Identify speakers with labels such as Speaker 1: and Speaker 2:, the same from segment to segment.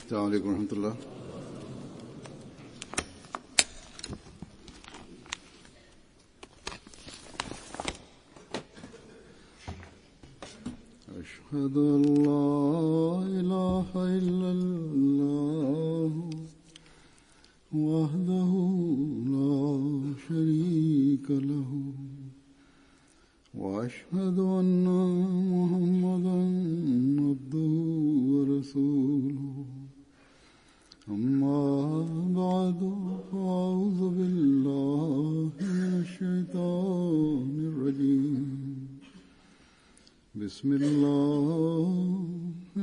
Speaker 1: السلام عليكم ورحمة الله. أشهد أن لا إله إلا الله وحده لا شريك له وأشهد أن محمدا عبده ورسوله أما بعد فأعوذ بالله من الشيطان الرجيم بسم الله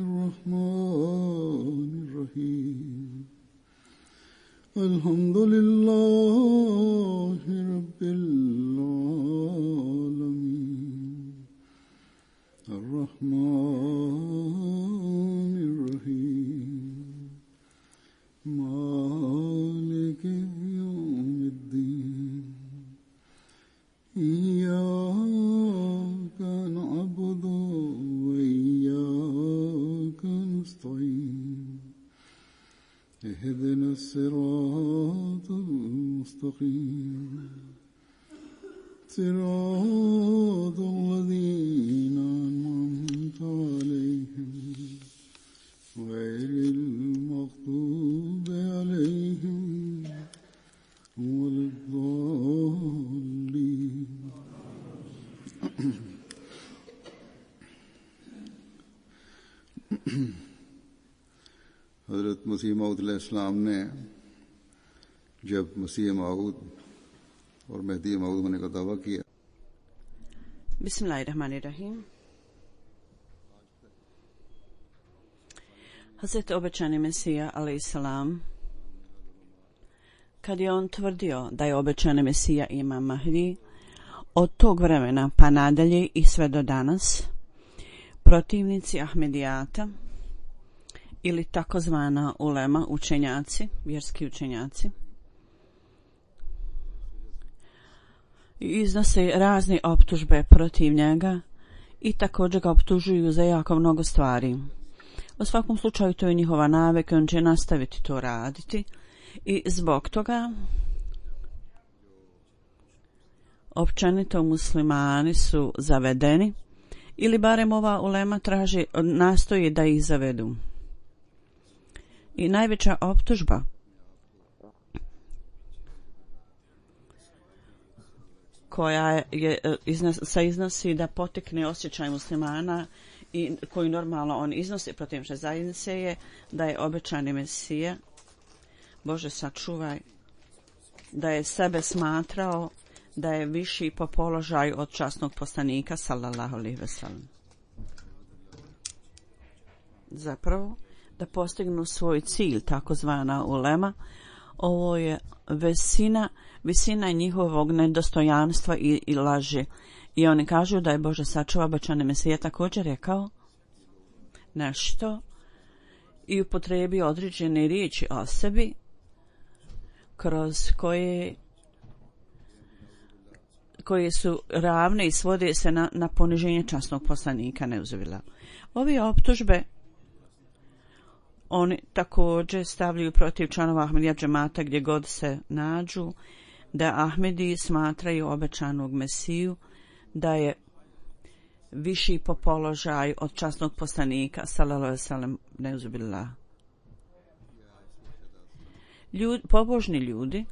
Speaker 1: الرحمن الرحيم الحمد لله رب العالمين الرحمن الرحيم مالك يوم الدين إياك نعبد وإياك نستعين اهدنا الصراط المستقيم صراط الذين أنعمت عليهم غير المغضوب عليهم ولا الضالين. हज़रत मसीह मऊद अलैहिस्सलाम ने जब मसीह मऊद और मेहदी मऊद होने का दावा किया,
Speaker 2: Bismillahirrahmanirrahim. Hazreti obećani Mesija alejsalam, kad je on tvrdio da je obećani Mesija Imam Mahdi, od tog vremena pa nadalje i sve do danas, protivnici Ahmedijata ili takozvana ulema, učenjaci, vjerski učenjaci, iznose razne optužbe protiv njega i također ga optužuju za jako mnogo stvari. U svakom slučaju to je njihova navika, on će nastaviti to raditi i zbog toga općenito muslimani su zavedeni ili barem ova ulema nastoji da ih zavedu. I najveća optužba koja se iznosi da potekne osjećaj muslimana i koju normalno on iznosi protiv naše zajednice je da je obećani Mesija, Bože sačuvaj, da je sebe smatrao da je viši po položaju od časnog poslanika sallallahu alejhi ve sellem. Zapravo da postignu svoj cilj, takozvana ulema, ovo je visina njihovog nedostojanstva i laži. I oni kažu da je Bože sačuva obećani Mesija također rekao nešto i upotrijebio određene riječi o sebi kroz koje su ravne i svode se na poniženje časnog poslanika neuzubila. Ove optužbe oni također stavljaju protiv članova Ahmedija džemata gdje god se nađu, da Ahmedi smatraju obećanog Mesiju da je viši po položaju od časnog poslanika sallallahu alejhi ve sellem neuzubillah. Pobožni ljudi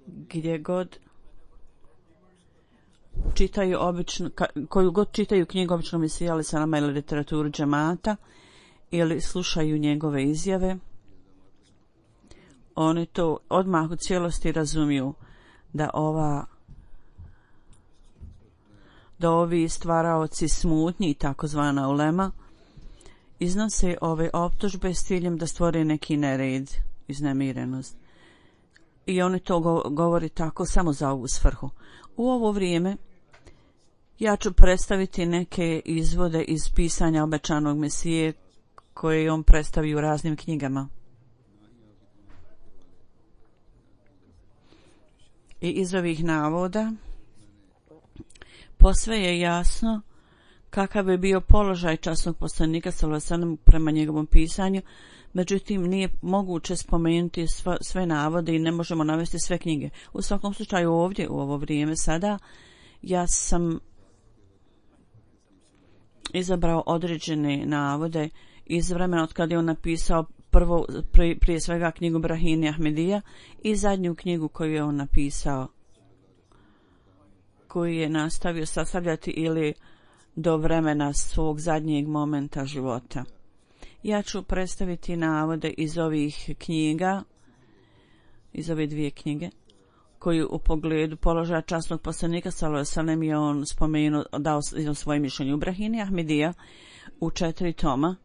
Speaker 2: gdje god čitaju koju god čitaju knjigu običnog Mesija alejhi selam ili literaturu džemata ili slušaju njegove izjave, oni to odmah u cijelosti razumiju da ovi stvaraoci smutnji, takozvana ulema, iznose ove optužbe s ciljem da stvore neki nered, iznemirenost. I oni to govori tako samo za ovu svrhu. U ovo vrijeme ja ću predstaviti neke izvode iz pisanja obećanog Mesije koje on predstavi u raznim knjigama. I iz ovih navoda posve je jasno kakav je bio položaj časnog poslanika sallallahu alejhi ve sellem prema njegovom pisanju, Međutim, nije moguće spomenuti sve navode i ne možemo navesti sve knjige. U svakom slučaju ovdje, u ovo vrijeme sada, ja sam izabrao određene navode iz vremena od kada je on napisao prije svega knjigu Brahini Ahmedija i zadnju knjigu koju je on napisao, koju je nastavio sastavljati ili do vremena svog zadnjeg momenta života. Ja ću predstaviti navode iz ovih knjiga, iz ove dvije knjige, koju u pogledu položaja časnog poslanika sallallahu alejhi ve sellem je on spomenuo, dao svoje mišljenje. U Brahini Ahmedija u 4 toma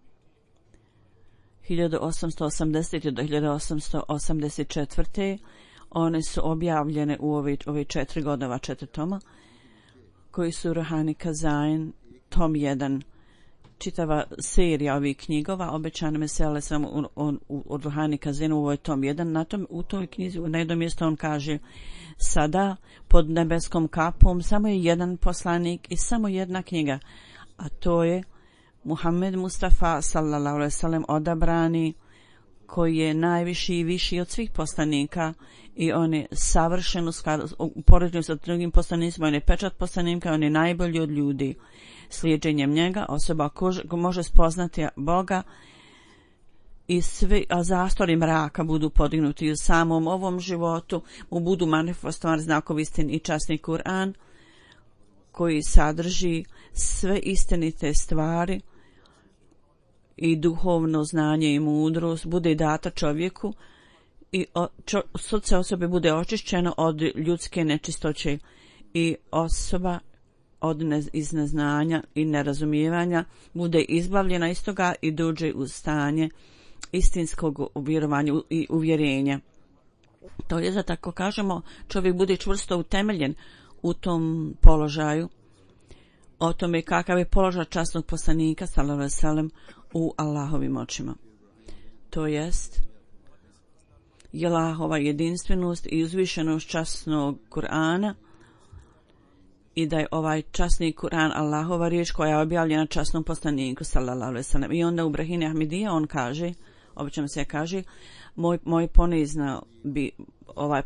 Speaker 2: 1880. do 1884. One su objavljene u ove 4 godine, 4 toma, koji su Ruhani Kazain, tom 1, čitava serija ovih knjigova, obećane mesele samo od Ruhani Kazaina u ovoj tom 1. U toj knjizi, na jednom mjestu on kaže: sada pod nebeskom kapom samo je jedan poslanik i samo jedna knjiga, a to je Muhammed Mustafa sallallahu alejhi ve sellem, odabrani, koji je najviši i viši od svih poslanika i on je savršen u poređenju sa drugim poslanicima, on je pečat poslanika, on je najbolji od ljudi. Slijedženjem njega osoba ko može spoznati Boga i svi zastori mraka budu podignuti u samom ovom životu, mu budu manifestovani znakovi istine i časni Kur'an koji sadrži sve istinite stvari i duhovno znanje i mudrost bude data čovjeku i srce osobe bude očišćeno od ljudske nečistoće i osoba iz neznanja i nerazumijevanja bude izbavljena iz toga i dođe u stanje istinskog vjerovanja i uvjerenja. To je, da tako kažemo, čovjek bude čvrsto utemeljen u tom položaju, o tome kakav je položaj časnog poslanika sallallahu alejhi ve sellem u Allahovim očima. To jest Allahova jedinstvenost i uzvišenost časnog Kur'ana i da je ovaj časni Kur'an Allahova riječ koja je objavljena časnom poslaniku sallallahu alejhi ve sellem. I onda u Brahini Ahmedija on kaže, obično se kaže, moj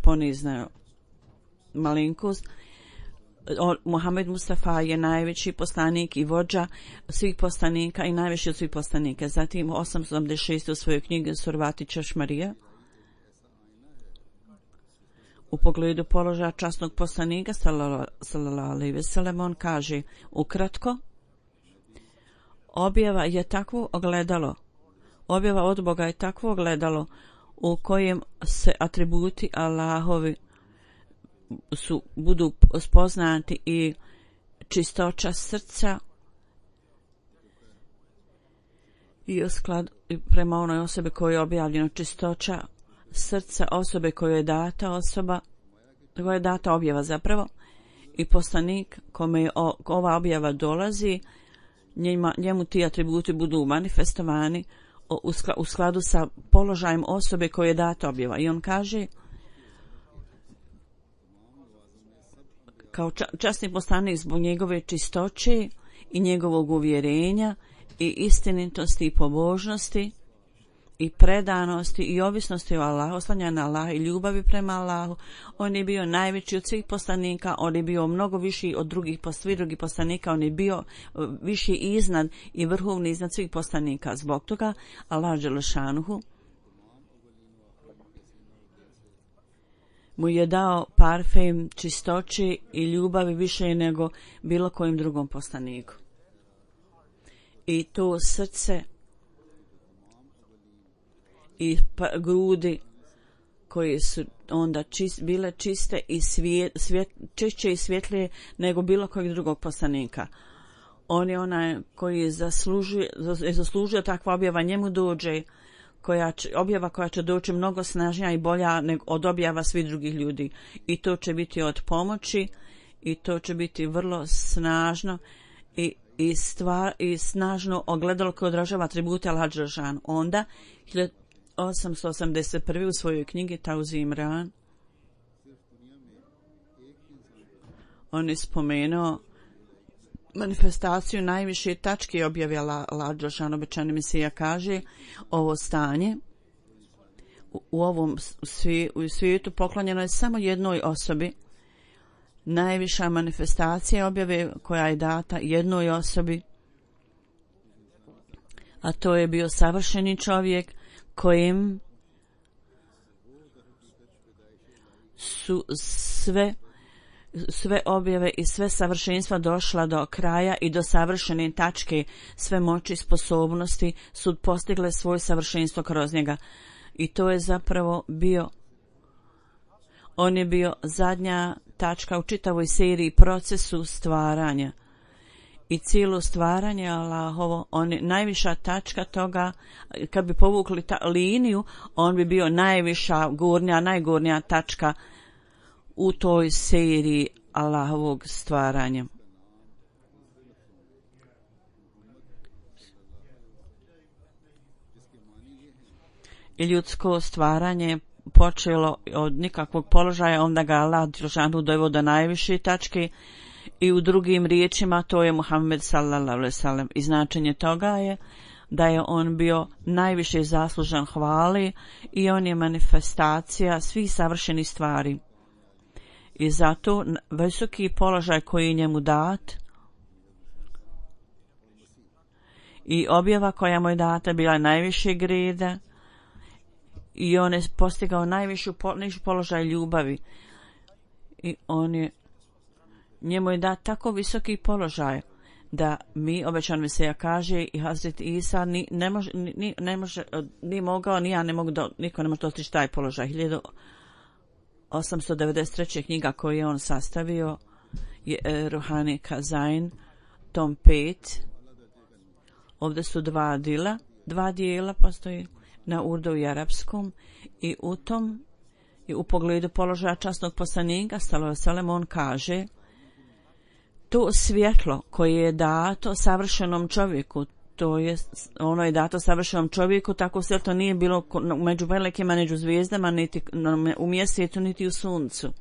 Speaker 2: ponizna malenkost, Muhammed Mustafa je najveći poslanik i vođa svih poslanika i najveći od svih poslanika. Zatim 886. u svojoj knjigi Survati Čašmarija u pogledu položaja časnog poslanika sallallahu alejhi ve sellem on kaže: ukratko, objava je takvo ogledalo, objava od Boga je takvo ogledalo u kojem se atributi Allahovi budu spoznati i čistoća srca i prema onoj osobi kojoj je objavljeno čistoća srca osobe kojoj je data koja je data objava zapravo i poslanik kome je ova objava dolazi, njemu ti atributi budu manifestovani u skladu sa položajem osobe kojoj je data objava. I on kaže kao časni poslanik zbog njegove čistoće i njegovog uvjerenja i istinitosti i pobožnosti i predanosti i ovisnosti o Allahu, oslanjanja na Allaha i ljubavi prema Allahu, on je bio najveći od svih poslanika, on je bio mnogo viši od svih drugih poslanika, on je bio viši iznad i vrhovni iznad svih poslanika. Zbog toga Allah dželešanuhu mu je dao parfem čistoće i ljubavi više nego bilo kojim drugom poslaniku. I to srce i grudi koje su onda bile čiste i čišće i svjetlije nego bilo kojeg drugog poslanika. On je onaj koji je zaslužio takva objava, njemu dođe objava koja će doći mnogo snažnija i bolja nego od objava svih drugih ljudi. I to će biti od pomoći i to će biti vrlo snažno i snažno ogledalo koje odražava atribute Allaha dželešanu. Onda 1881. u svojoj knjigi Tauzi Imran on je spomenuo manifestaciju najviše tačke objave Allah dželešanu. Obećani Mesija kaže ovo stanje u ovom svijetu poklonjeno je samo jednoj osobi. Najviša manifestacija objave koja je data jednoj osobi, a to je bio savršeni čovjek kojim su sve objave i sve savršenstva došla do kraja i do savršene tačke. Sve moći i sposobnosti su postigle svoje savršenstvo kroz njega. I to je zapravo on je bio zadnja tačka u čitavoj seriji procesu stvaranja. I cijelo stvaranje Allahovo, on je najviša tačka toga. Kad bi povukli liniju, on bi bio najviša, najgornja tačka u toj seriji Allahovog stvaranja. I ljudsko stvaranje počelo od nikakvog položaja, onda ga Allah dželešanu doveo do najviše tačke i u drugim riječima to je Muhammed sallallahu alejhi ve sellem. I značenje toga je da je on bio najviše zaslužan hvali i on je manifestacija svih savršenih stvari. I zato visoki položaj koji je njemu dat i objava koja mu je data bila najvišeg reda i on je postigao najviši položaj ljubavi i njemu je dat tako visoki položaj da mi, obećan Mesija kaže i Hazret Isa ne može, ni mogao, ni ja ne mogu, niko ne može dostići taj položaj. 1893. knjiga koju je on sastavio je Ruhani Kazain, tom 5. Ovdje su dva dijela postoji na urdu i arapskom i u tom i u pogledu položaja časnog poslanika sallallahu alejhi ve sellem on kaže to svjetlo koje je dato savršenom čovjeku, to je ono je dato savršenom čovjeku, tako svjetlo nije bilo među velikima, među zvijezdama, niti u mjesecu, niti u suncu,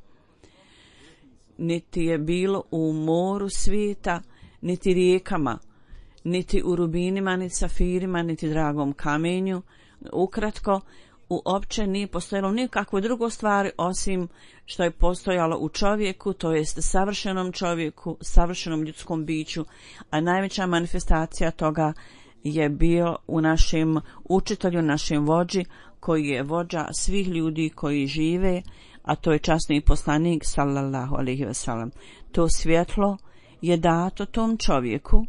Speaker 2: niti je bilo u moru svijeta, niti rijekama, niti u rubinima, niti safirima, niti dragom kamenju. Ukratko, uopće nije postojalo nikakvo drugo stvari osim što je postojalo u čovjeku, to jest savršenom čovjeku, savršenom ljudskom biću, a najveća manifestacija toga je bio u našem učitelju, našem vođi, koji je vođa svih ljudi koji žive, a to je časni poslanik sallallahu alejhi ve sellem. To svjetlo je dato tom čovjeku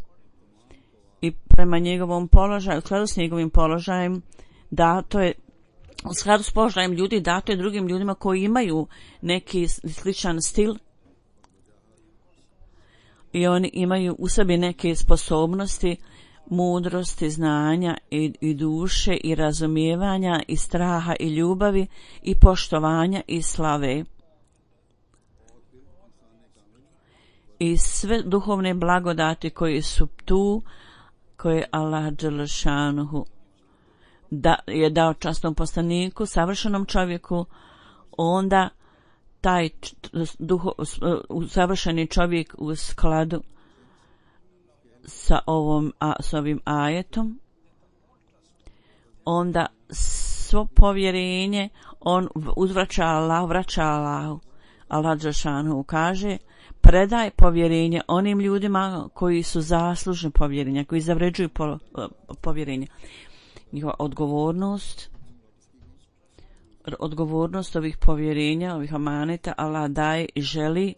Speaker 2: i prema njegovom položaju, u skladu s njegovim položajem, dato je u skladu s položajem ljudi, dato je drugim ljudima koji imaju neki sličan stil i oni imaju u sebi neke sposobnosti, mudrosti, znanja i duše i razumijevanja i straha i ljubavi i poštovanja i slave i sve duhovne blagodati koje su tu, koje Allah dželešanuhu da je dao časnom poslaniku, savršenom čovjeku, onda taj savršeni čovjek u skladu sa ovim ajetom, onda svo povjerenje on uzvraća Allah, vraća Allahu. Allah dželešanu kaže: predaj povjerenje onim ljudima koji su zaslužni povjerenja, koji zavređuju povjerenje. Njihova odgovornost ovih povjerenja, ovih amaneta, Allah daje i želi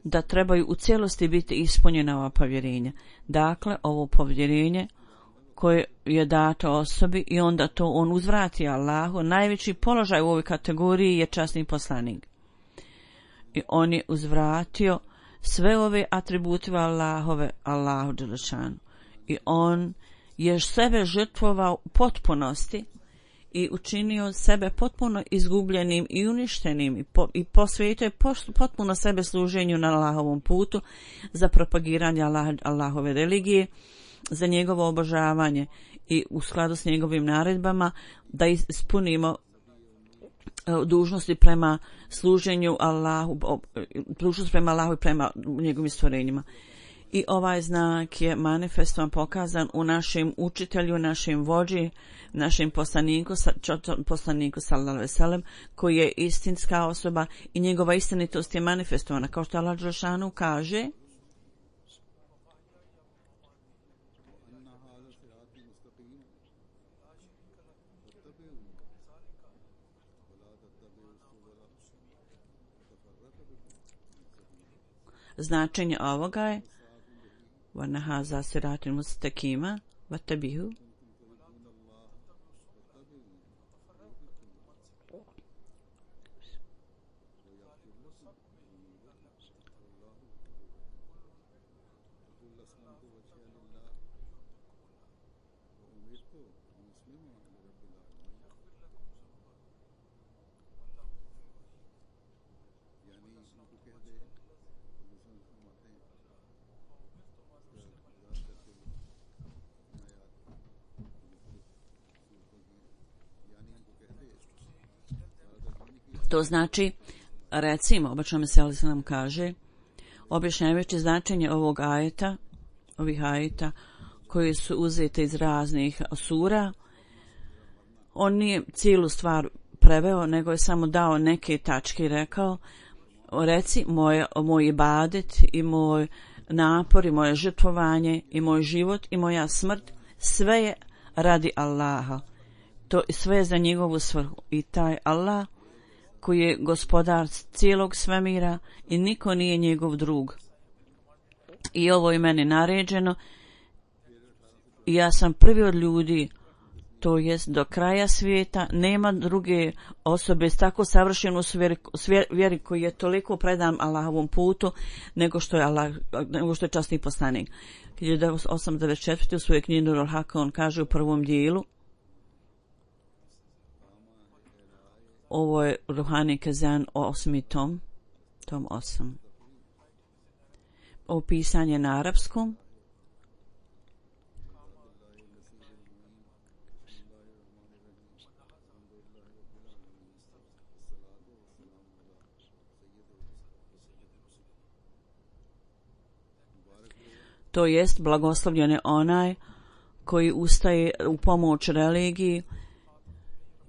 Speaker 2: da trebaju u cijelosti biti ispunjena ova povjerenja. Dakle, ovo povjerenje koje je dato osobi i onda to on uzvrati Allahu, najveći položaj u ovoj kategoriji je časni poslanik. I on je uzvratio sve ove atribute Allahu dželešanu. I on je sebe žrtvovao u potpunosti i učinio sebe potpuno izgubljenim i uništenim i posvetio je potpuno sebe služenju na Allahovom putu za propagiranje Allahove religije, za njegovo obožavanje i u skladu s njegovim naredbama da ispunimo dužnosti prema služenju Allahu, dužnost prema Allahu i prema njegovim stvorenjima. I ovaj znak je manifestovan, pokazan u našem učitelju, našem vođi, našem poslaniku sallallahu alejhi ve sellem, koji je istinska osoba i njegova istinitost je manifestovana, kao što Allah dželešanu kaže: značenje ovoga je وَأَنَّ هَذَا صِرَاطٌ مُسْتَقِيمٌ وَاتَّبِعُوهُ. To znači, recimo, obično meseli se nam kaže, objašnjavajući značenje ovog ajeta, ovih ajeta koji su uzete iz raznih sura, on nije cijelu stvar preveo, nego je samo dao neke tačke i rekao: reci, moj ibadet i moj napor i moje žrtvovanje i moj život i moja smrt, sve je radi Allaha. To sve je za njegovu svrhu. I taj Allah koji je gospodar cijelog svemira i niko nije njegov drug. I ovo je meni naređeno i ja sam prvi od ljudi, to jest do kraja svijeta nema druge osobe s tako savršenu vjeri koji je toliko predan Allahovom putu nego što je časni poslanik. 1894. u svojoj knjizi Nurul Haq on kaže u prvom dijelu, ovo je Ruhani Kazan 8. tom 8. Ovo pisanje na arapskom. To jest blagoslovljen je onaj koji ustaje u pomoć religiji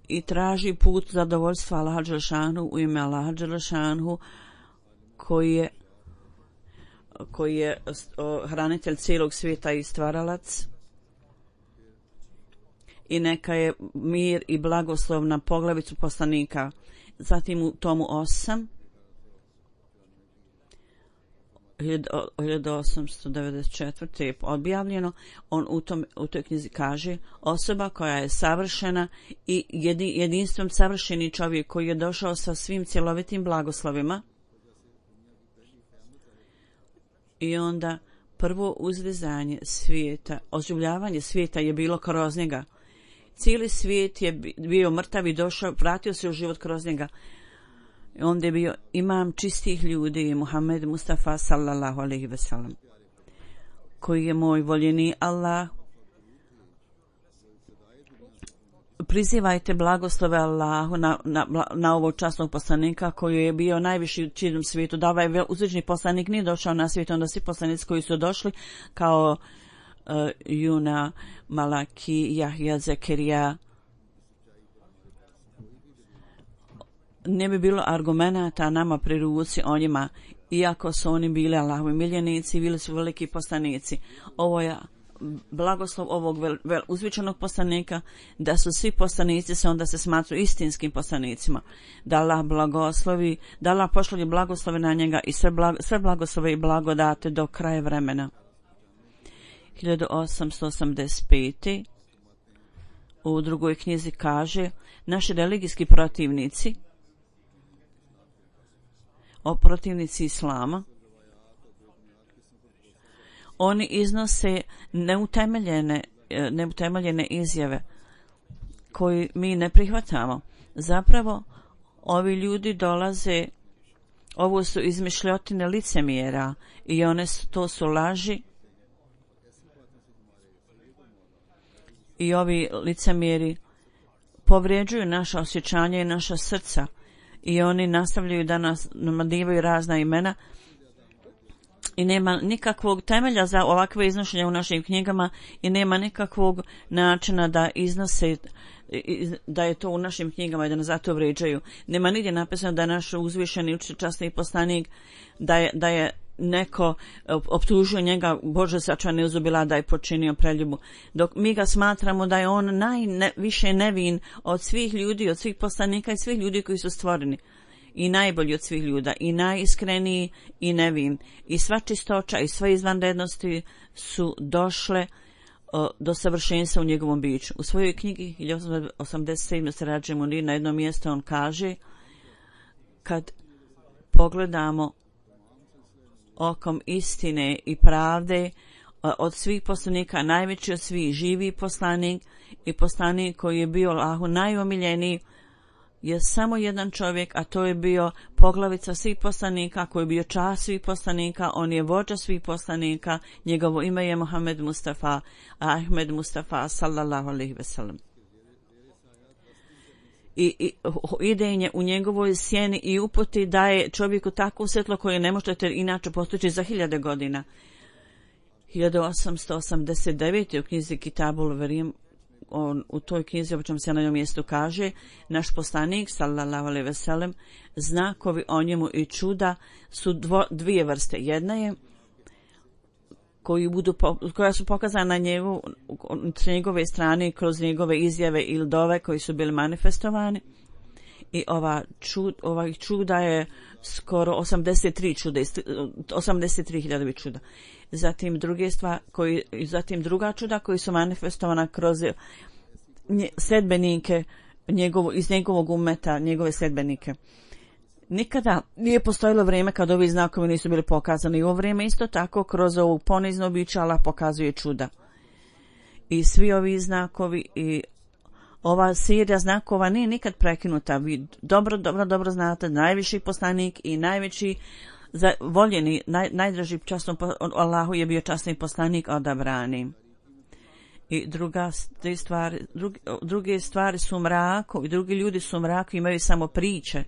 Speaker 2: i traži put zadovoljstva Allaha dželešanu u ime Allaha dželešanu koji je hranitelj cijelog svijeta i stvaralac. I neka je mir i blagoslov na poglavicu poslanika. Zatim u tomu 8 1894. je objavljeno, on u toj knjizi kaže: osoba koja je savršena i jedinstvom savršeni čovjek koji je došao sa svim cjelovitim blagoslovima. I onda prvo uzvezanje svijeta, oživljavanje svijeta je bilo kroz njega. Cijeli svijet je bio mrtav i došao, vratio se u život kroz njega. Onda je bio imam čistih ljudi, Muhammed Mustafa sallallahu alejhi ve sellem, koji je moj voljeni Allah. Prizivajte blagoslove Allahu na ovog časnog poslanika koji je bio najviši u čitavom svijetu. Da ovaj uzvišeni poslanik nije došao na svijet, onda svi poslanici koji su došli kao Juna, Malaki, Jahja, Zekerija, ne bi bilo argumenata nama pri ruci o njima, iako su oni bili Allahovi miljenici, bili su veliki poslanici. Ovo je blagoslov ovog uzvičenog poslanika, da su svi poslanici onda se smatruju istinskim poslanicima, da Allah blagoslovi, da Allah pošalje blagoslove na njega i sve blagoslove i blagodate do kraja vremena. 1885. u drugoj knjizi kaže: naši religijski protivnici, protivnici islama, oni iznose neutemeljene izjave koje mi ne prihvatamo. Zapravo ovi ljudi dolaze, ovo su izmišljotine licemjera i to su laži, i ovi licemjeri povređuju naša osjećanja i naša srca i oni nastavljaju da nas namadivaju razna imena i nema nikakvog temelja za ovakve iznošenja u našim knjigama i nema nikakvog načina da iznose da je to u našim knjigama i da nas zato vrijeđaju. Nema nigdje napisano da je naš uzvišeni učitelj, časni poslanik, da je neko optužio njega, Bože sačuvaj uzubila, da je počinio preljubu. Dok mi ga smatramo da je on najviše nevin od svih ljudi, od svih poslanika i svih ljudi koji su stvoreni. I najbolji od svih ljuda, i najiskreniji i nevin. I sva čistoća i sve izvanrednosti su došle do savršenstva u njegovom biću. U svojoj knjigi 1887. se Rađe Munir na jednom mjestu on kaže: kad pogledamo okom istine i pravde, od svih poslanika najveći od svih, živi poslanik i poslanik koji je bio Allahu najomiljeniji, je samo jedan čovjek, a to je bio poglavica svih poslanika, koji je bio čast svih poslanika, on je vođa svih poslanika, njegovo ime je Muhammed Mustafa, Ahmed Mustafa sallallahu alejhi ve sellem. I ide u njegovoj sjeni i uputi daje čovjeku takvo svjetlo koje ne možete inače postići za 1000 godina. 1889. u knjizi Kitabul Verim, u toj knjizi, o čem se na njom mjestu kaže, naš poslanik sallallahu alejhi ve sellem, znakovi o njemu i čuda su dvije vrste. Jedna je koja su pokazana na njegove strane kroz njegove izjave ili dove koji su bili manifestovani. I ovih čuda je skoro 83.000 čuda. Zatim druga čuda koji su manifestovana kroz sledbenike iz njegovog umeta, njegove sledbenike. Nikada nije postojalo vrijeme kad ovi znakovi nisu bili pokazani. I ovo vrijeme isto tako kroz ovu ponizno biće Allah pokazuje čuda. I svi ovi znakovi i ova serija znakova nije nikad prekinuta. Vi dobro znate, najviši poslanik i najveći voljeni, najdraži časnom Allahu je bio časni poslanik odabrani. I druge stvari su mraku i drugi ljudi su mraku, imaju samo priče.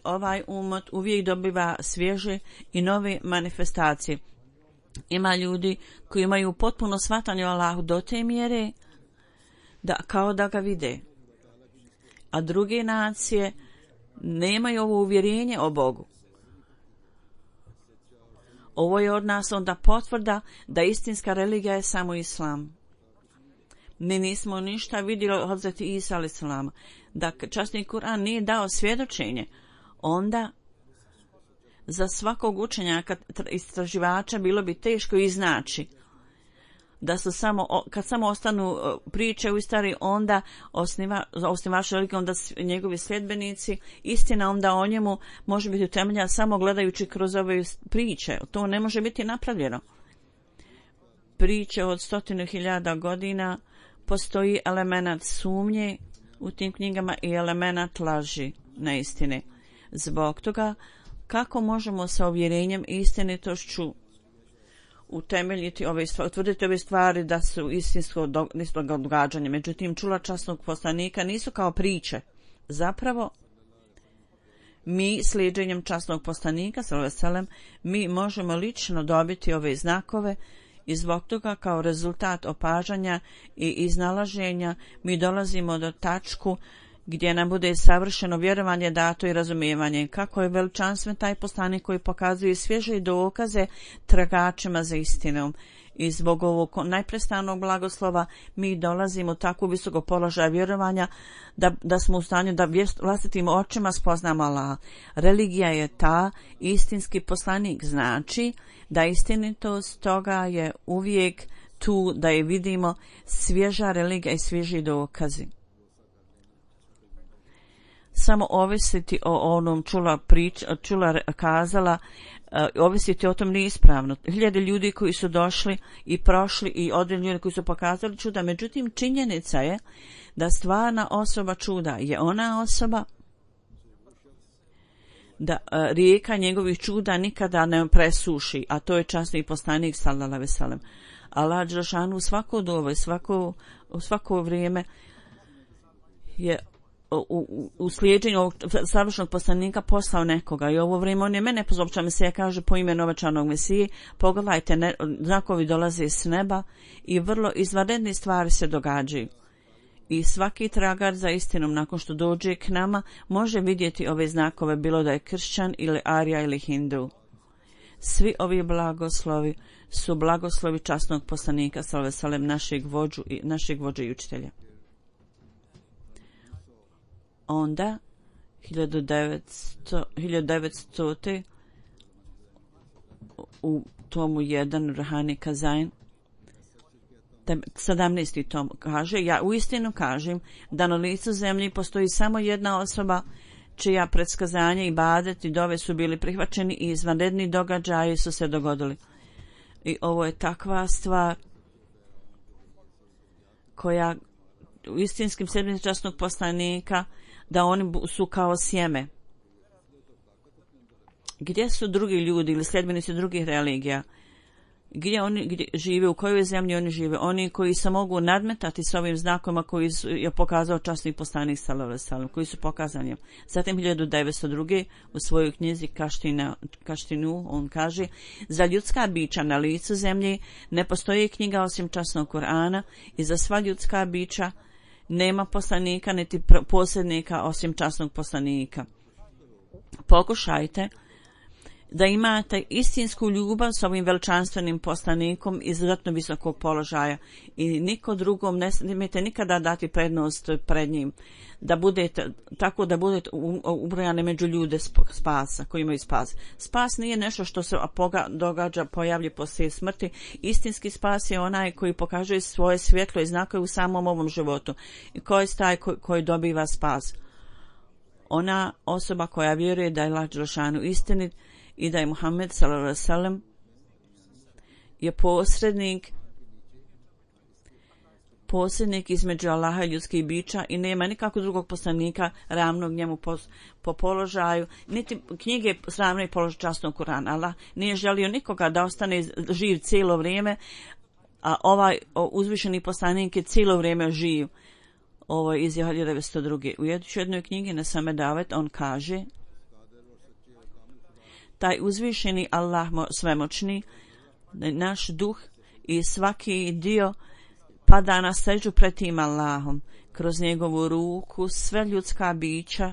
Speaker 2: Ovaj umet uvijek dobiva svježe i nove manifestacije. Ima ljudi koji imaju potpuno shvatanje o Allahu do te mjere kao da ga vide. A druge nacije nemaju ovo uvjerenje o Bogu. Ovo je od nas onda potvrda da istinska religija je samo Islam. Mi nismo ništa vidjeli od Hazreti Isa alejhi selam. Da časni Kur'an nije dao svjedočenje, onda za svakog učenjaka istraživača bilo bi teško iznaći da su kad samo ostanu priče u istoriji, onda osnivač religije, onda njegovi sljedbenici, istina onda o njemu može biti utemeljena samo gledajući kroz ove priče. To ne može biti napravljeno. Priče od 100.000 godina, postoji element sumnje u tim knjigama i element laži na istine. Zbog toga, kako možemo sa uvjerenjem i istinitošću utemeljiti utvrditi ove stvari da su istinsko događanje. Međutim, čula časnog poslanika nisu kao priče. Zapravo, mi slijedženjem časnog poslanika, sallallahu alejhi ve sellem, mi možemo lično dobiti ove znakove i zbog toga kao rezultat opažanja i iznalaženja mi dolazimo do tačku gdje nam bude savršeno vjerovanje dato i razumijevanje. Kako je veličanstven taj poslanik koji pokazuje svježe dokaze tragačima za istinom. I zbog ovog najprestanog blagoslova mi dolazimo tako visoko položaja vjerovanja da smo u stanju da vlastitim očima spoznamo Allaha. Religija je ta, istinski poslanik znači da istinitost toga je uvijek tu, da je vidimo svježa religija i svježi dokazi. Samo ovisiti o onom čula kazala, ovisiti o tom nije ispravno. 1000 ljudi koji su došli i prošli i određeni ljudi koji su pokazali čuda, međutim činjenica je da stvarna osoba čuda je ona osoba da rijeka njegovih čuda nikada ne presuši, a to je časni poslanik sallallahu alejhi ve sellem. Allah dželešanu svako doba i svako vrijeme je u slijedženju ovog savršenog poslanika poslao nekoga i ovo vrijeme on je mene pozopća Mesija, kaže po imenu obećanog Mesije, pogledajte, znakovi dolaze s neba i vrlo izvanredne stvari se događaju. I svaki tragar za istinom nakon što dođe k nama može vidjeti ove znakove, bilo da je kršćan ili arija ili hindu. Svi ovi blagoslovi su blagoslovi časnog poslanika sallallahu alejhi ve sellem, našeg vođe i učitelja. Onda 1900 u tomu 1 Ruhani Kazain 17. tom kaže, ja uistinu kažem da na licu zemlji postoji samo jedna osoba čija predskazanja i ibadet i dove su bili prihvaćeni i izvanredni događaji su se dogodili. I ovo je takva stvar koja u istinskim sedmicama časnog poslanika, da oni su kao sjeme. Gdje su drugi ljudi ili sljedbenici drugih religija? Gdje žive, u kojoj zemlji oni žive? Oni koji se mogu nadmetati s ovim znakovima koji je pokazao časni poslanik sallallahu alejhi ve sellem, koji su pokazani. Zatim 1902. u svojoj knjizi Kaštinu on kaže, za ljudska bića na licu zemlje ne postoji knjiga osim časnog Kur'ana i za sva ljudska bića nema poslanika niti posrednika osim časnog poslanika. Pokušajte da imate istinsku ljubav s ovim veličanstvenim poslanikom izuzetno visokog položaja i niko drugom ne smijete nikada dati prednost pred njim, da budete ubrojani među ljude spasa, koji imaju spas. Spas nije nešto što se pojavlja poslije smrti. Istinski spas je onaj koji pokazuje svoje svjetlo i znakove u samom ovom životu. I ko je taj koji dobiva spas? Ona osoba koja vjeruje da je Allah dželešanu istinit i da je Muhammed sallallahu alejhi ve sellem je posrednik između Allaha i ljudskih bića i nema nikakvog drugog poslanika ravnog njemu po položaju, niti knjige sravne položaju časnog Kur'ana. Allah nije želio nikoga da ostane živ cijelo vrijeme, a ovaj uzvišeni poslanik je cijelo vrijeme živ. Ovo je iz 1902. U jednoj knjigi na Same Davet on kaže, taj uzvišeni Allah svemoćni, naš duh i svaki dio pada na seždu pred tim Allahom. Kroz njegovu ruku sve ljudska bića,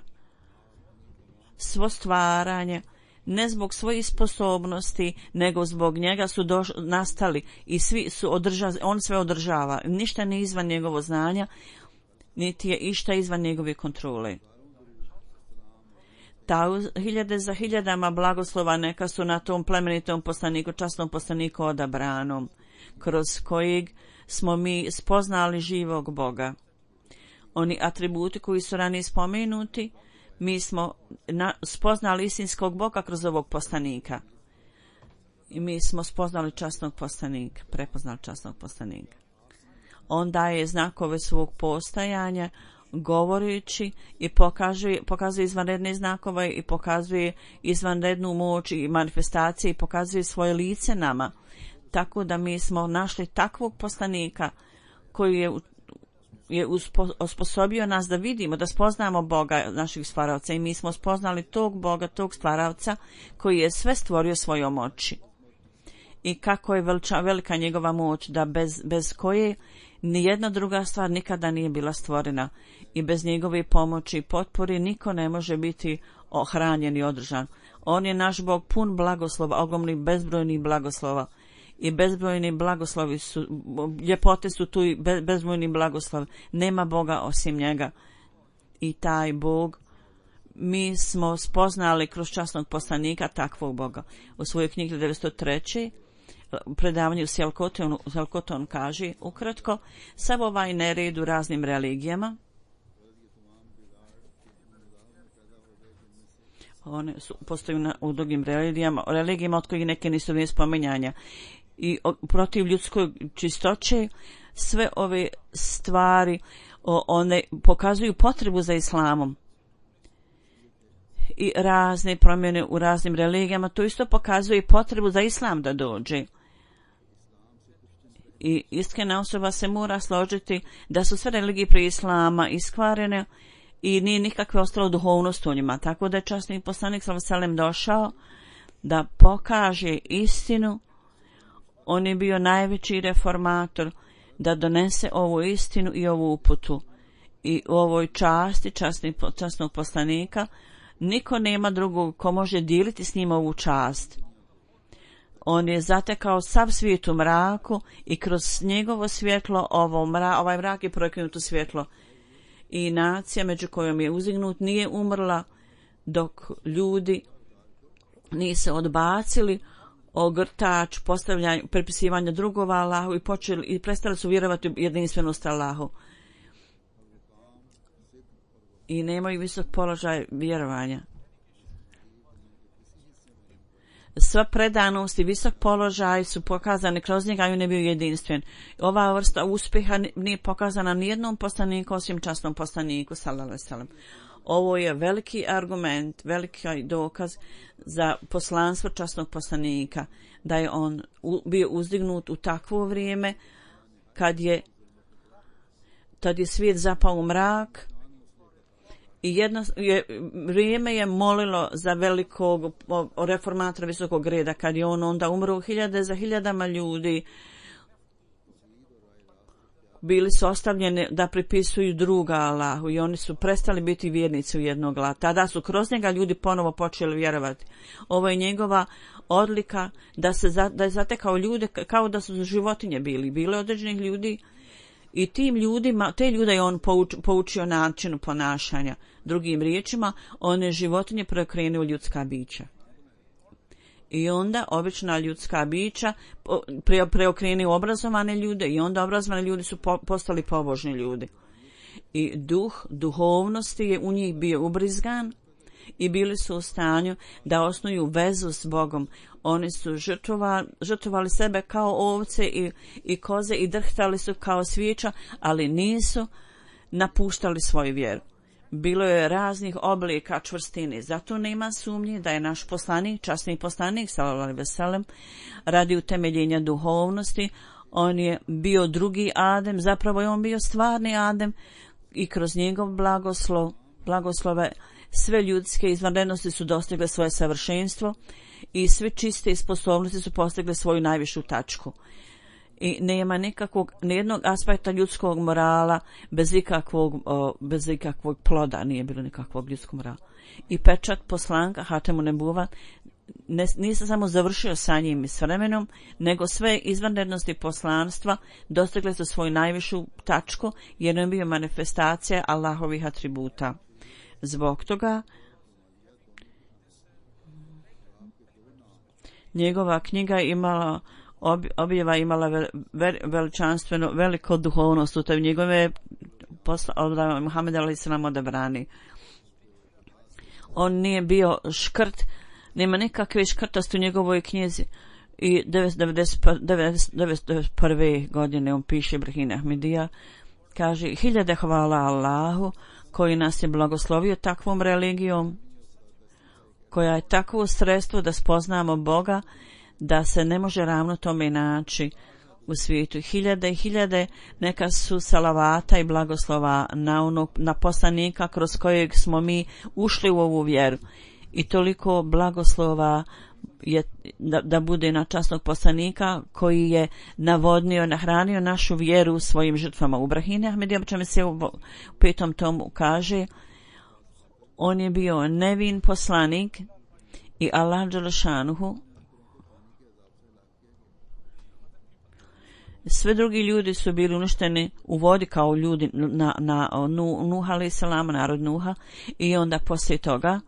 Speaker 2: svo stvaranje, ne zbog svojih sposobnosti, nego zbog njega su nastali i svi su on sve održava. Ništa nije izvan njegovo znanja, niti je išta izvan njegove kontrole. Hiljade za hiljadama blagoslova neka su na tom plemenitom poslaniku, časnom poslaniku odabranom, kroz kojeg smo mi spoznali živog Boga. Oni atributi koji su ranije spomenuti, mi smo spoznali istinskog Boga kroz ovog poslanika. I mi smo spoznali časnog poslanika, prepoznali časnog poslanika. On daje znakove svog postojanja, govoreći i pokazuje izvanredne znakove i pokazuje izvanrednu moć i manifestacije i pokazuje svoje lice nama. Tako da mi smo našli takvog poslanika koji je osposobio nas da vidimo, da spoznamo Boga naših stvaravca i mi smo spoznali tog Boga, tog stvaravca koji je sve stvorio svojom moći. I kako je velika njegova moć, da bez koje nijedna druga stvar nikada nije bila stvorena i bez njegove pomoći i potpore niko ne može biti ohranjen i održan. On je naš Bog pun blagoslova, ogromnih bezbrojnih blagoslova i bezbrojni blagoslovi su, ljepote su tu i bezbrojni blagoslov. Nema Boga osim njega. I taj Bog mi smo spoznali kroz časnog poslanika takvog Boga. U svojoj knjigi 1903. predavanju Selkoton kaže ukratko, sav ovaj nered u raznim religijama, one postoju u drugim religijama od kojih neke nisu ni spominjanja i protiv ljudskoj čistoće, sve ove stvari one pokazuju potrebu za islamom i razne promjene u raznim religijama, to isto pokazuje potrebu za islam da dođe. I iskrena osoba se mora složiti da su sve religije prije islama iskvarene i nije nikakve ostalo duhovnost u njima. Tako da je časni poslanik sallallahu došao da pokaže istinu. On je bio najveći reformator, da donese ovu istinu i ovu uputu. I u ovoj časti časnog poslanika niko nema drugog ko može dijeliti s njim ovu čast. On je zatekao sav svijet u mraku i kroz njegovo svjetlo ovaj mrak je preokrenut u svjetlo. I nacija među kojom je uzignut nije umrla dok ljudi nisu odbacili ogrtač postavljanja, prepisivanja drugova Allahu i prestali su vjerovati u jedinstvenost Allahu. I nemaju visok položaj vjerovanja. Sva predanost i visok položaj su pokazani kroz njega i on je bio jedinstven. Ova vrsta uspjeha nije pokazana nijednom poslaniku osim časnom poslaniku sallallahu alejhi ve sellem. Ovo je veliki argument, veliki dokaz za poslanstvo časnog poslanika, da je on bio uzdignut u takvo vrijeme tad je svijet zapao u mrak i vrijeme je molilo za velikog reformatora visokog reda, kad je on onda umro za hiljadama ljudi bili su ostavljeni da pripisuju druga Allahu i oni su prestali biti vjernici u jednog Allaha. Tada su kroz njega ljudi ponovo počeli vjerovati. Ovo je njegova odlika da je zatekao ljude kao da su životinje bili. Bilo je određenih ljudi i te ljude je on poučio načinu ponašanja. Drugim riječima, on je životinje preokrenuo ljudska bića. I onda obična ljudska bića preokrenuo obrazovane ljude i onda obrazovani ljudi su postali pobožni ljudi. I duhovnosti je u njih bio ubrizgan i bili su u stanju da osnuju vezu s Bogom. Oni su žrtvovali sebe kao ovce i koze i drhtali su kao svijeća, ali nisu napuštali svoju vjeru. Bilo je raznih oblika čvrstine, zato nema sumnje da je naš poslanik, časni poslanik sallallahu alejhi ve sellem, radi utemeljenja duhovnosti. On je bio drugi Adem, zapravo je on bio stvarni Adem i kroz njegov blagoslove sve ljudske izvanrednosti su dostigle svoje savršenstvo i sve čiste sposobnosti su postigle svoju najvišu tačku. I nema nijednog aspekta ljudskog morala bez ikakvog ploda, nije bilo nikakvog ljudskog morala. I pečat poslanka Hatemu Nebuva nije samo završio sa njim i s vremenom, nego sve izvanrednosti poslanstva dostigle su svoju najvišu tačku jer je bio manifestacija Allahovih atributa. Zbog toga njegova knjiga objava imala veličanstveno veliko duhovnost u toj njegove Muhammed a.s. odabrani. On nije bio škrt, nema nikakve škrtosti u njegovoj knjizi. I 1991. godine on piše Ibrahim Ahmedija, kaže: hiljade hvala Allahu koji nas je blagoslovio takvom religijom, koja je takvo sredstvo da spoznamo Boga, da se ne može ravno tome naći u svijetu. Hiljade i hiljade neka su salavata i blagoslova na poslanika kroz kojeg smo mi ušli u ovu vjeru. I toliko blagoslova je da bude na časnog poslanika koji je navodnio, nahranio našu vjeru svojim žrtvama. U Ibrahim Ahmedija, čemu se u 5. tomu kaže, on je bio nevin poslanik i Allah dželešanuhu sve drugi ljudi su bili uništeni u vodi kao ljudi na Nuha alejhi selam, narod Nuha, i onda poslije toga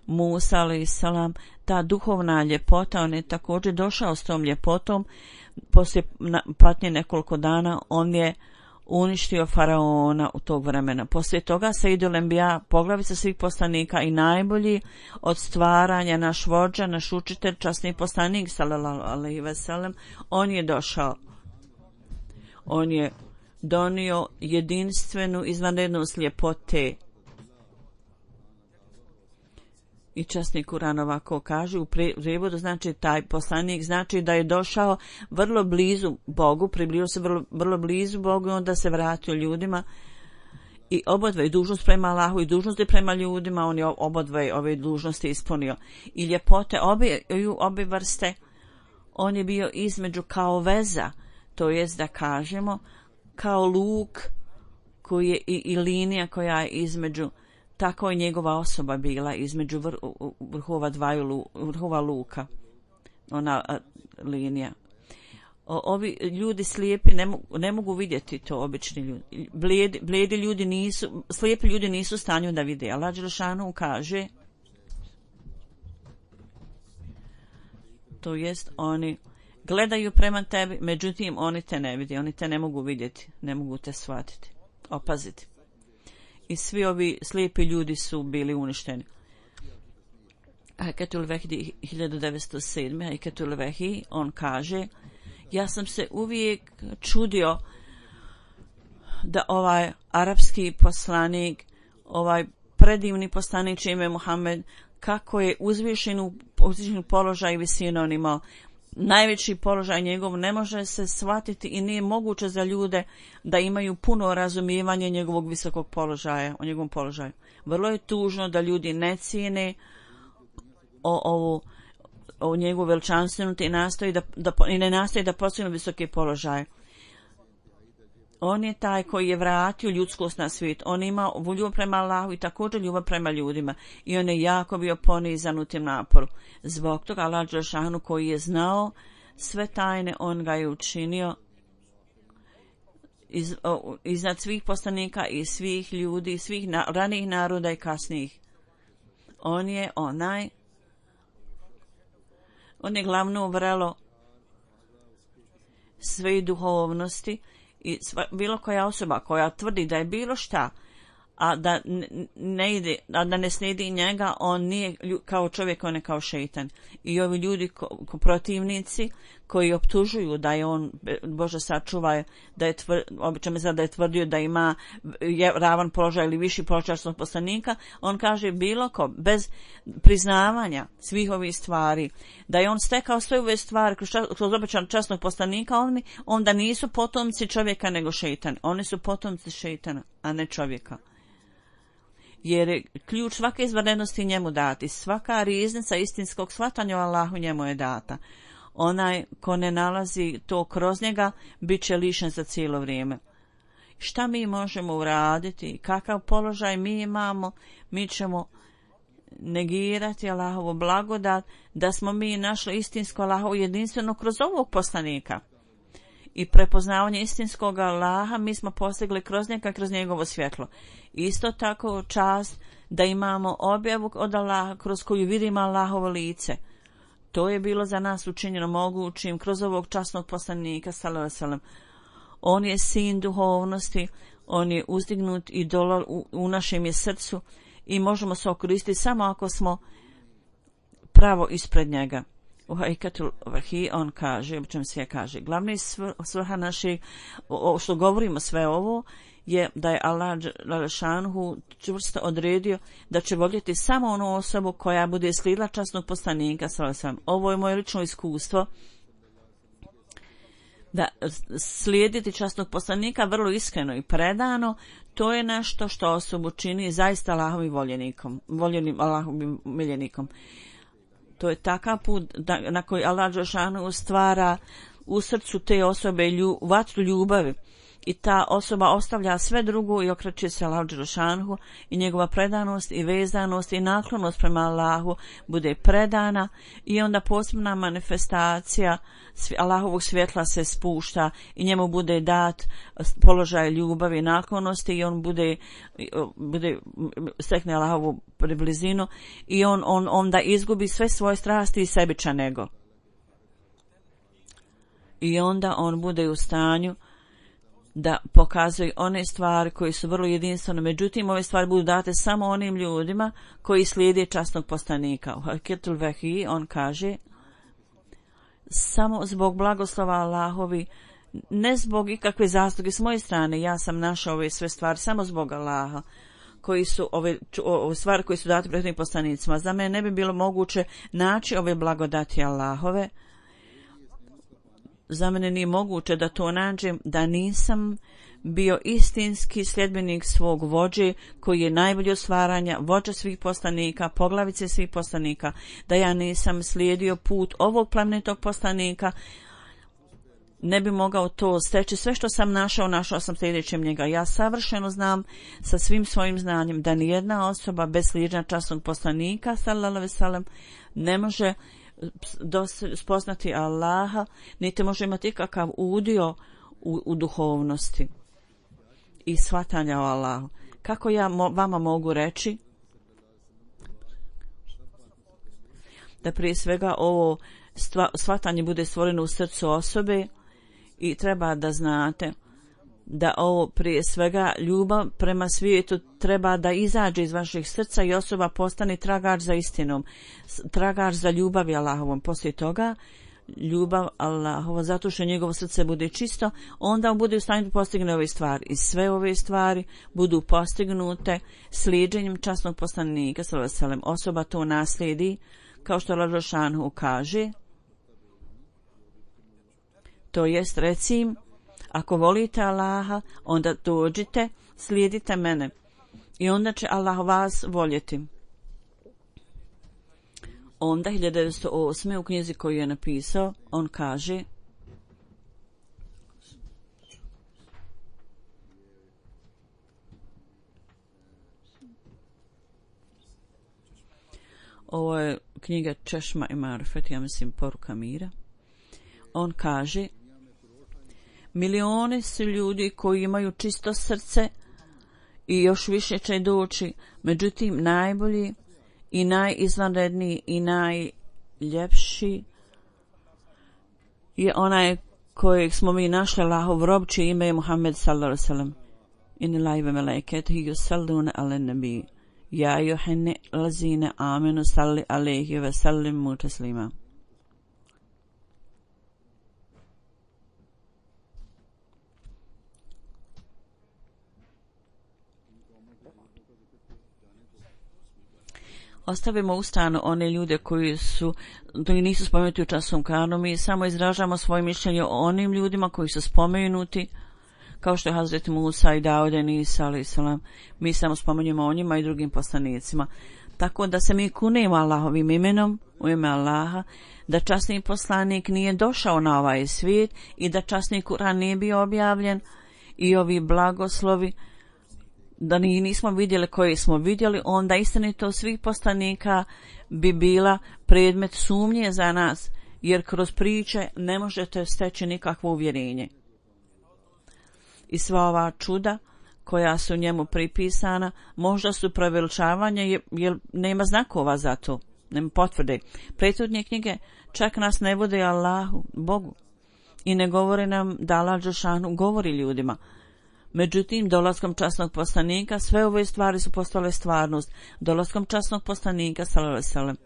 Speaker 2: Musa alejhi selam, ta duhovna ljepota, on je također došao s tom ljepotom. Poslije patnje nekoliko dana on je uništio faraona u tog vremena. Poslije toga Seidul Enbija, poglavica svih poslanika i najbolji od stvaranja, naš vođa, naš učitelj, časni poslanik sallallahu alejhi ve sellem, on je došao. On je donio jedinstvenu izvanrednost ljepote. I časni Kuran ovako kaže u prijevodu, znači taj poslanik znači da je došao vrlo blizu Bogu, približio se vrlo blizu Bogu i onda se vratio ljudima i obodve dužnost prema Allahu i dužnosti prema ljudima, on je obodve ove dužnosti ispunio. I ljepote obe vrste, on je bio između kao veza, to jest da kažemo kao luk koji je i linija koja je između, tako je njegova osoba bila između vrhova luka, ona linija. Ovi ljudi slijepi ne mogu vidjeti to, obični ljudi. Blijedi ljudi nisu, slijepi ljudi nisu u stanju da vide. Allah dželešanu kaže, to jest oni gledaju prema tebi, međutim oni te ne vide, oni te ne mogu vidjeti, ne mogu te shvatiti, opaziti. I svi ovi slijepi ljudi su bili uništeni. Hajkatul Vehdi 1907. Hajkatul Vehdi, on kaže, ja sam se uvijek čudio da ovaj arapski poslanik, ovaj predivni poslanik čime je Muhammed, kako je uzvišen položaj i visinu on imao. Najveći položaj njegov ne može se shvatiti i nije moguće za ljude da imaju puno razumijevanje njegovog visokog položaja, o njegovom položaju. Vrlo je tužno da ljudi ne cijene o njegovu veličanstvenu i ne nastoji da postignu visoke položaje. On je taj koji je vratio ljudskost na svijet. On ima ljubav prema Allahu i također ljubav prema ljudima. I on je jako bio ponizan u tim naporu. Zbog toga Allah dželešanu koji je znao sve tajne, on ga je učinio iznad svih poslanika i svih ljudi, svih ranijih naroda i kasnijih. On je glavno vrelo sve duhovnosti i bilo koja osoba koja tvrdi da je bilo šta, a da ne slijedi njega, on nije kao čovjek, on je kao šeitan. I ovi ljudi protivnici koji optužuju da je on, Bože sačuvaj, da je obično da je tvrdio da ima ravan položaj ili viši položaj poslanika, on kaže bilo ko bez priznavanja svih ovih stvari, da je on stekao sve ove stvari kroz običan časnog poslanika, onda nisu potomci čovjeka nego šeitan. Oni su potomci šeitana, a ne čovjeka. Jer je ključ svake izvanrednosti njemu dati. Svaka riznica istinskog shvatanja o Allahu njemu je data. Onaj ko ne nalazi to kroz njega, bit će lišen za cijelo vrijeme. Šta mi možemo uraditi? Kakav položaj mi imamo? Mi ćemo negirati Allahovu blagodat, da smo mi našli istinsko Allahovo jedinstveno kroz ovog poslanika. I prepoznavanje istinskog Allaha mi smo postigli kroz njega, kroz njegovo svjetlo. Isto tako čast da imamo objavu od Allaha kroz koju vidimo Allahovo lice. To je bilo za nas učinjeno mogućim kroz ovog časnog poslanika sallallahu alejhi ve sellem. On je sin duhovnosti, on je uzdignut idol u našem je srcu i možemo se okoristiti samo ako smo pravo ispred njega. U Hajkatul Vahij on kaže, obično sve kaže, glavni svrha našeg, što govorimo sve ovo, je da je Allah dželešanu čvrsto odredio da će voljeti samo onu osobu koja bude slijedila časnog poslanika sallallahu alejhi ve sellem. Ovo je moje lično iskustvo, da slijediti časnog poslanika vrlo iskreno i predano, to je nešto što osobu čini zaista Allahovim voljenim Allahovim miljenikom. To je takav put na koji Allah dželešanu stvara u srcu te osobe vatru ljubavi i ta osoba ostavlja sve drugo i okreće se Allahu dželešanu i njegova predanost i vezanost i naklonost prema Allahu bude predana i onda posebna manifestacija Allahovog svjetla se spušta i njemu bude dat položaj ljubavi i naklonosti i on bude stekne Allahovu priblizinu i on onda izgubi sve svoje strasti i sebičan ego. I onda on bude u stanju da pokazuje one stvari koji su vrlo jedinstvene. Međutim, ove stvari budu date samo onim ljudima koji slijede časnog poslanika. U Hajkatul Vahij on kaže, samo zbog blagoslova Allahovi, ne zbog ikakve zasluge s moje strane, ja sam našao ove sve stvari samo zbog Allaha, koji su ove stvari koje su date prethodnim poslanicima. Za mene ne bi bilo moguće naći ove blagodati Allahove. Za mene nije moguće da to nađem da nisam bio istinski sljedbenik svog vođe, koji je najbolji od stvaranja, vođa svih poslanika, poglavice svih poslanika, da ja nisam slijedio put ovog plemenitog poslanika, ne bi mogao to steći. Sve što sam našao sam sljedećem njega. Ja savršeno znam sa svim svojim znanjem da nijedna osoba bez slijeđenja časnog poslanika sallallahu alejhi ve sellem ne može spoznati Allaha, niti može imati ikakav udio u duhovnosti i shvatanja o Allahu. Kako ja vama mogu reći da prije svega ovo shvatanje bude stvoreno u srcu osobe, i treba da znate da ovo prije svega ljubav prema svijetu treba da izađe iz vaših srca i osoba postane tragač za istinom, tragač za ljubavi Allahovom. Poslije toga ljubav Allahova, zato što njegovo srce bude čisto, onda on bude u stanju da postigne ove stvari. I sve ove stvari budu postignute slijeđenjem časnog poslanika sallallahu alejhi ve sellem. Osoba to naslijedi, kao što Allah dželešanu kaže, to jest recim, ako volite Allaha, onda dođite, slijedite mene i onda će Allah vas voljeti. Onda 1908. u knjizi koju je napisao, on kaže: ovo je knjiga Češma i Marifet, ja mislim Poruka mira. On kaže: milioni su ljudi koji imaju čisto srce i još više će doći, međutim najbolji i najizvanredniji i najljepši je onaj kojeg smo mi našli, Allahov rob, čije ime je Muhammed sallallahu alejhi ve sellem. Inna Allaha wa malaikatahu yusalluna ala nabi ya ayyuhallazina amanu salli alayhi wa sallimu taslima. Ostavimo u stranu one ljude koji nisu spomenuti u časnom Kur'anu. Mi samo izražavamo svoje mišljenje o onim ljudima koji su spomenuti, kao što je Hazret Musa i Daude i Isa alejhi selam. Mi samo spomenujemo o njima i drugim poslanicima. Tako da se mi kunemo Allahovim imenom, u ime Allaha, da časni poslanik nije došao na ovaj svijet i da časni Kur'an nije bio objavljen, i ovi blagoslovi da nismo vidjeli koje smo vidjeli, onda istinitost svih poslanika bi bila predmet sumnje za nas, jer kroz priče ne možete steći nikakvo uvjerenje. I sva ova čuda koja su njemu pripisana možda su preveličavanje, jer nema znakova za to, nema potvrde. Prethodne knjige čak nas ne vode Allahu, Bogu, i ne govore nam da Allah dželešanu govori ljudima. Međutim, dolaskom časnog poslanika sve ove stvari su postale stvarnost. Dolaskom časnog poslanika sallallahu alejhi ve sellem.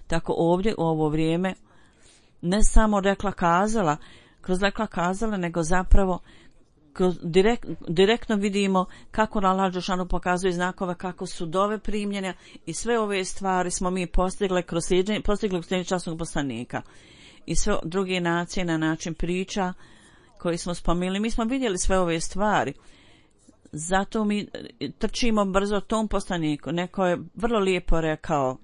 Speaker 2: Tako ovdje u ovo vrijeme ne samo kroz rekla kazala, nego zapravo direktno vidimo kako Allah dželešanu pokazuje znakove, kako su dove primljene, i sve ove stvari smo mi postigli kroz sljeđenje časnog poslanika. I sve druge nacije na način priča koji smo spomenuli, mi smo vidjeli sve ove stvari. Zato mi trčimo brzo tom poslaniku. Neko je vrlo lijepo rekao: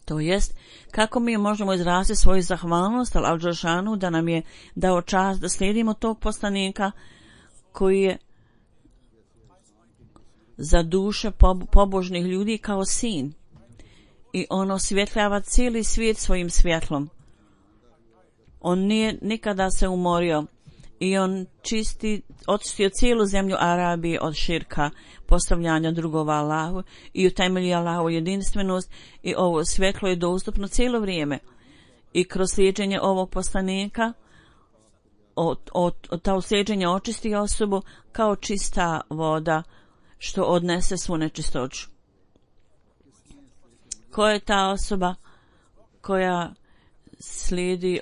Speaker 2: to jest, kako mi možemo izraziti svoju zahvalnost Allahu dželešanu da nam je dao čast da slijedimo tog poslanika koji je za duše pobožnih ljudi kao sin, i on osvjetljava cijeli svijet svojim svjetlom. On nije nikada se umorio i on očistio cijelu zemlju Arabije od širka, postavljanja drugova Allahu, i utemelji Allahu jedinstvenost, i ovo svjetlo je dostupno cijelo vrijeme. I kroz slijeđenje ovog poslanika to slijeđenje očisti osobu kao čista voda što odnese svu nečistoću. Ko je ta osoba koja slijedi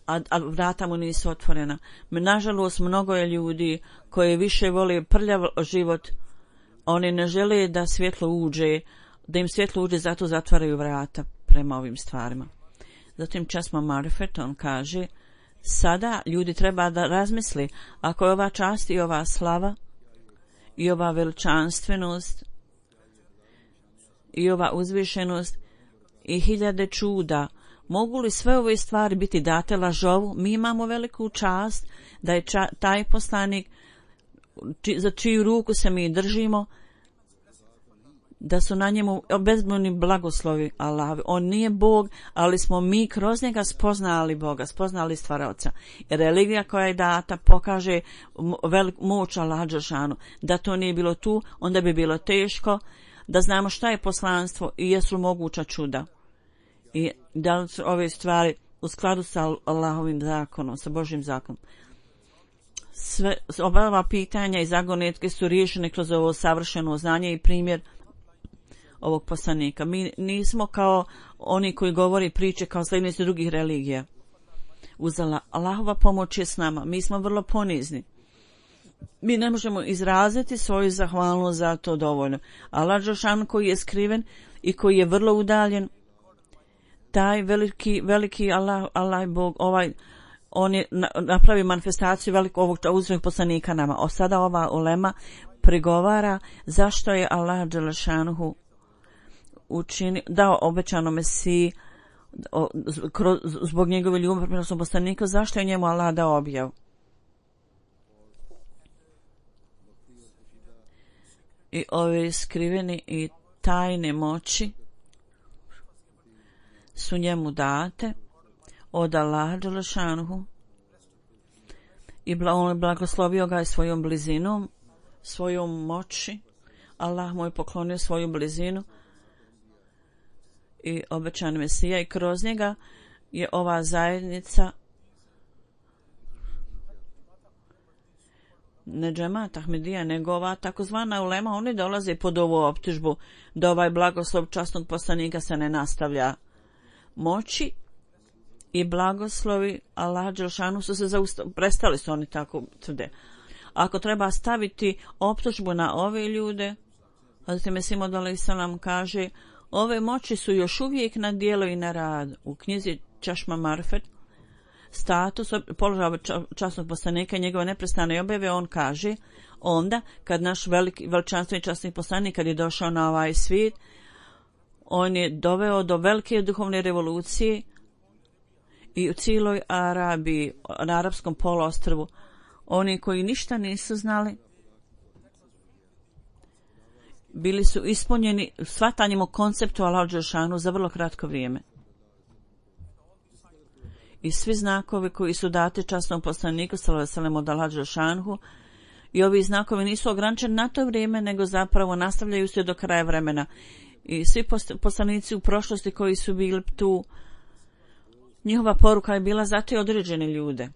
Speaker 2: a vrata mu nisu otvorena. Nažalost, mnogo je ljudi koji više vole prljav život. Oni ne žele da svjetlo uđe, zato zatvaraju vrata prema ovim stvarima. Zatim Časma Marifet, on kaže, sada ljudi treba da razmisli, ako je ova čast i ova slava i ova veličanstvenost i ova uzvišenost i hiljade čuda, mogu li sve ove stvari biti date lažovu? Mi imamo veliku čast da je taj poslanik za čiju ruku se mi držimo, da su na njemu bezbrojni blagoslovi Allahovi. On nije Bog, ali smo mi kroz njega spoznali Boga, spoznali stvaraoca. Religija koja je data pokaže moć Allaha dželešanu. Da to nije bilo tu, onda bi bilo teško da znamo šta je poslanstvo i jesu moguća čuda. I da li su ove stvari u skladu sa Allahovim zakonom, sa Božjim zakonom. Sve ova pitanja i zagonetke su riješene kroz ovo savršeno znanje i primjer ovog poslanika. Mi nismo kao oni koji govori priče kao sljednici drugih religija. Allahova pomoć je s nama. Mi smo vrlo ponizni. Mi ne možemo izraziti svoju zahvalnost za to dovoljno. Allah dželešanu koji je skriven i koji je vrlo udaljen, taj veliki Allah Bog, on je napravi manifestaciju velikog ovog uzvišenog poslanika nama. Sada ova ulema prigovara zašto je Allah dželešanu dao obećano Mesiji zbog njegove ljubavi prema svom poslaniku, zašto je njemu Allah dao objavu. I ove skriveni i tajne moći su njemu date od Allaha dželešanu i on je blagoslovio ga svojom blizinom, svojom moći. Allah mu je poklonio svoju blizinu i obećan Mesija i kroz njega je ova zajednica ne džemat Ahmedija, nego ova takozvana ulema, oni dolaze pod ovu optužbu da ovaj blagoslov časnog poslanika se ne nastavlja. Moći i blagoslovi Allaha dželešanu su se prestali su oni tako tvrde. Ako treba staviti optužbu na ove ljude, Hazreti Mesih Maud alejhi selam kaže, ove moći su još uvijek na djelo i na rad. U knjizi Časma Marifet, status položaja časnog poslanika i njegove neprestane objave, on kaže, onda kad naš veličanstveni časni poslanik kad je došao na ovaj svijet, on je doveo do velike duhovne revolucije i u cijeloj Arabiji, na arapskom poluostrvu, oni koji ništa nisu znali bili su ispunjeni shvatanjem o konceptu Allaha dželešanu za vrlo kratko vrijeme. I svi znakovi koji su dati časnom poslaniku sallallahu alejhi ve sellem od Allaha dželešanu, i ovi znakovi nisu ograničeni na to vrijeme, nego zapravo nastavljaju se do kraja vremena. I svi poslanici u prošlosti koji su bili tu, njihova poruka je bila za te određene ljude.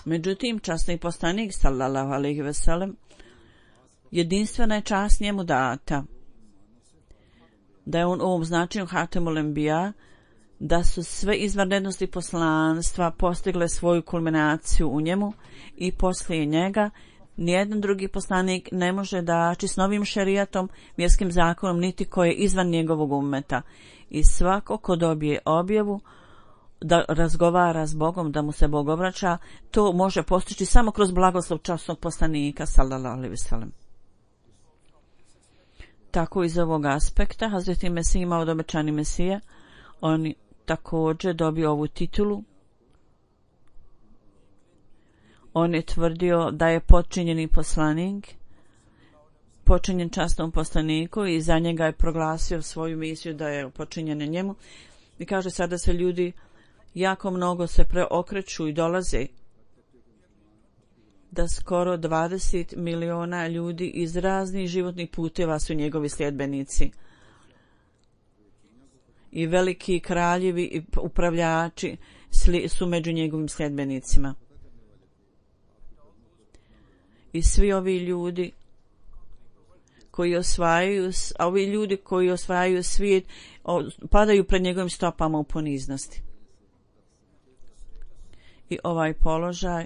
Speaker 2: Međutim, časni poslanik sallallahu alejhi ve sellem, jedinstvena je čast njemu data, da je on ovom značenju Hatemul Enbija, da su sve izvanrednosti poslanstva postigle svoju kulminaciju u njemu i poslije njega nijedan drugi poslanik ne može daći s novim šerijatom, vjerskim zakonom, niti koji je izvan njegovog ummeta. I svako ko dobije objavu da razgovara s Bogom, da mu se Bog obraća, to može postići samo kroz blagoslov časnog poslanika sallallahu alejhi ve sellem. Tako iz ovog aspekta Hazreti Mesih Maud obećani Mesija, on također dobio ovu titulu. On je tvrdio da je potčinjeni poslanik, počinjen časnom poslaniku, i za njega je proglasio svoju misiju da je počinjen njemu. I kaže, sada se ljudi jako mnogo se preokreću i dolaze, da skoro 20 miliona ljudi iz raznih životnih puteva su njegovi sljedbenici. I veliki kraljevi i upravljači su među njegovim sljedbenicima. I svi ovi ljudi koji osvajaju svijet, padaju pred njegovim stopama u poniznosti. I ovaj položaj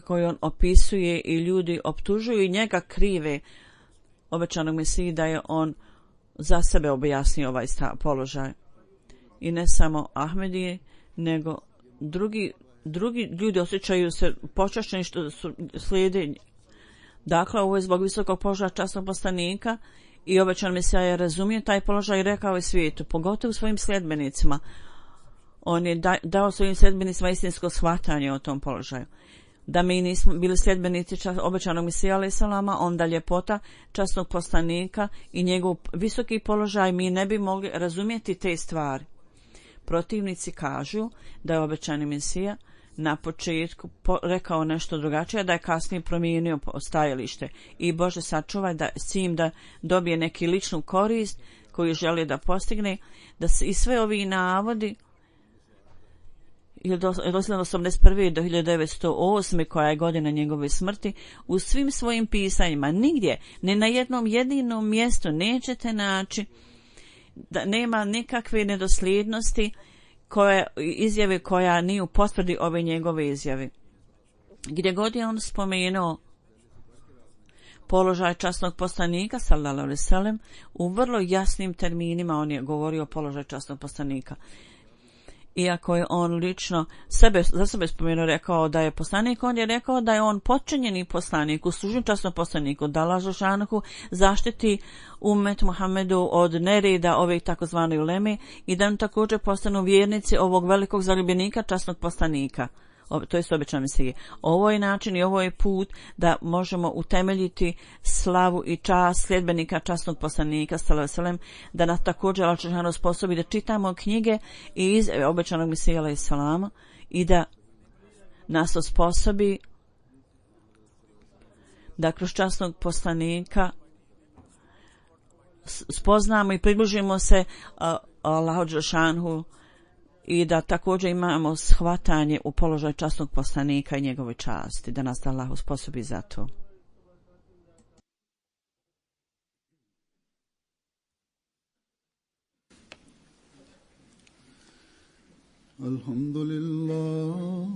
Speaker 2: koji on opisuje i ljudi optužuju i njega krive obećanog Mesiji da je on za sebe objasnio ovaj položaj. I ne samo Ahmedije, nego drugi ljudi osjećaju se počašćeni što su slijede. Dakle, ovo je zbog visokog položaja časnog poslanika i obećan Mesija je razumio taj položaj i rekao je svijetu, pogotovo svojim sljedbenicima. On je dao svojim sljedbenicima istinsko shvatanje o tom položaju. Da mi nismo bili sljedbenici obećanog Mesija alejhi selama, onda ljepota časnog poslanika i njegov visoki položaj mi ne bi mogli razumjeti te stvari. Protivnici kažu da je obećani Mesija na početku rekao nešto drugačije, da je kasnije promijenio stajalište i Bože sačuvaj da s tim da dobije neki ličnu korist koju želi da postigne, da se i sve ovi navodi od 1981. do 1908. koja je godina njegove smrti, u svim svojim pisanjima, nigdje, ne na jednom jedinom mjestu nećete naći da nema nikakve nedosljednosti izjave koja nije u potvrdi ove njegove izjave. Gdje god je on spomenuo položaj časnog poslanika, sallallahu alejhi ve sellem, u vrlo jasnim terminima on je govorio o položaju časnog poslanika. Iako je on lično za sebe spomenuo, rekao da je poslanik, on je rekao da je on potčinjeni poslanik, uslužen časnom poslaniku, da Allah dželešanohu zaštiti ummet Muhammedu od nereda ove takozvane uleme i da on također postanu vjernici ovog velikog zaljubljenika časnog poslanika. To je obećan Mesiji. Ovo je način i ovo je put da možemo utemeljiti slavu i čast sljedbenika časnog poslanika sallallahu alejhi ve sellem, da nas također Allah dželešanohu sposobi da čitamo knjige i izjave obećanog Mesija alejhi selama i da nas osposobi da kroz časnog poslanika spoznamo i približimo se Allahu dželešanohu i da također imamo shvatanje u položaju časnog poslanika i njegove časti, da nas Allah usposobi za to.
Speaker 1: Alhamdulillah,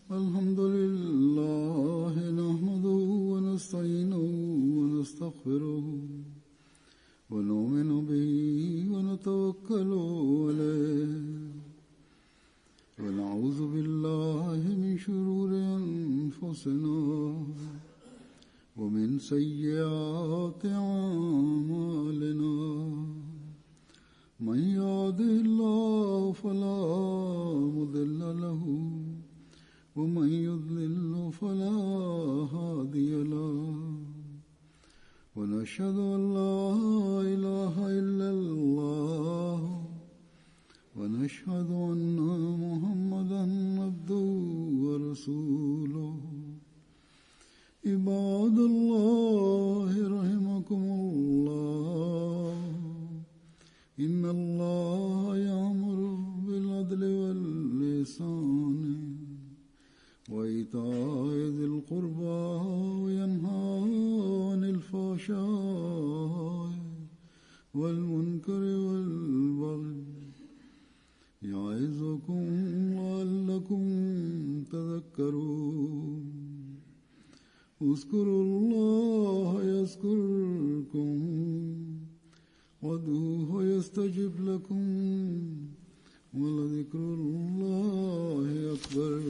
Speaker 1: alhamdulillah, nahmaduhu wa nasta'inuhu wa nastaghfiruhu wa nu'minu bihi wa natawakkalu alayhi. ونعوذ بالله من شرور أنفسنا ومن سيئات أعمالنا من يهده الله فلا مضل له ومن يضلل فلا هادي له ونشهد أن لا إله إلا الله ونشهد أن محمدًا عبده ورسوله عباد الله رحمكم الله إن الله يأمر بالعدل والإحسان وإيتاء ذي القربى وينهى عن الفحشاء والمنكر والبغي يعظكم لعلكم تذكرون اذكروا الله يذكركم وادعوه يستجب لكم ولذكر الله أكبر